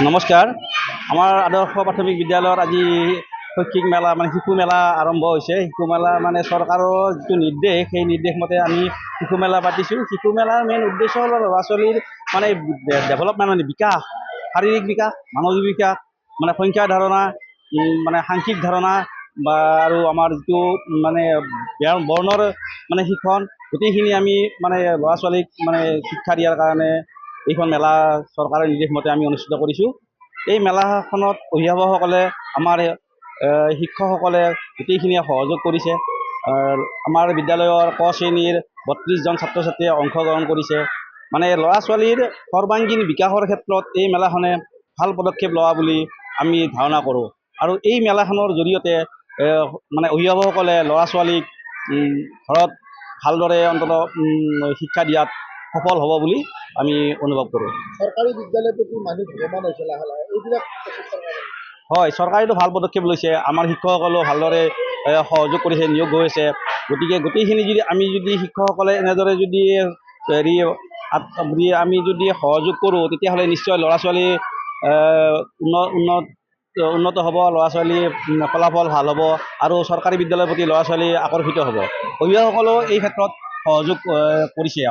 নমস্কাৰ। আমাৰ আদৰ্শ প্ৰাথমিক বিদ্যালয়ত আজি শৈক্ষিক মেলা শিশু মেলা আৰম্ভ হৈছে। শিশু মেলা চৰকাৰৰ যিটো নিৰ্দেশ, সেই নিৰ্দেশ মতে আমি শিশু মেলা পাতিছোঁ। শিশু মেলাৰ মেইন উদ্দেশ্য হ'ল ল'ৰা ছোৱালীৰ ডেভেলপমেণ্ট, বিকাশ, শাৰীৰিক বিকাশ, মানসিক বিকাশ, সংখ্যা ধাৰণা, সাংখ্যিক ধাৰণা বা আৰু আমাৰ যিটো বৰ্ণৰ শিক্ষণ, গোটেইখিনি আমি ল'ৰা ছোৱালীক শিক্ষা দিয়াৰ কাৰণে এইখন মেলা চৰকাৰৰ নিৰ্দেশ মতে আমি অনুষ্ঠিত কৰিছোঁ। এই মেলাখনত অভিভাৱকসকলে, আমাৰ শিক্ষকসকলে গোটেইখিনিয়ে সহযোগ কৰিছে। আমাৰ বিদ্যালয়ৰ ক শ্ৰেণীৰ 32 জন ছাত্ৰ ছাত্ৰীয়ে অংশগ্ৰহণ কৰিছে। ল'ৰা ছোৱালীৰ সৰ্বাংগীন বিকাশৰ ক্ষেত্ৰত এই মেলাখনে ভাল পদক্ষেপ লোৱা বুলি আমি ধাৰণা কৰোঁ। আৰু এই মেলাখনৰ জৰিয়তে অভিভাৱকসকলে ল'ৰা ছোৱালীক ঘৰত ভালদৰে অন্ততঃ শিক্ষা দিয়াত সফল হ'ব বুলি আমি অনুভৱ কৰোঁ। চৰকাৰী বিদ্যালয়ৰ প্ৰতি মানুহ ভ্ৰমণ হৈছে লাহে লাহে, এইবিলাক হয়, চৰকাৰেতো ভাল পদক্ষেপ লৈছে। আমাৰ শিক্ষকসকলেও ভালদৰে সহযোগ কৰিছে, নিয়োগ হৈছে। গতিকে গোটেইখিনি আমি যদি শিক্ষকসকলে এনেদৰে যদি আমি যদি সহযোগ কৰোঁ, তেতিয়াহ'লে নিশ্চয় ল'ৰা ছোৱালী উন্নত হ'ব, ল'ৰা ছোৱালীৰ ফলাফল ভাল হ'ব আৰু চৰকাৰী বিদ্যালয়ৰ প্ৰতি ল'ৰা ছোৱালী আকৰ্ষিত হ'ব। অভিভাৱকসকলেও এই ক্ষেত্ৰত সহযোগ কৰিছে।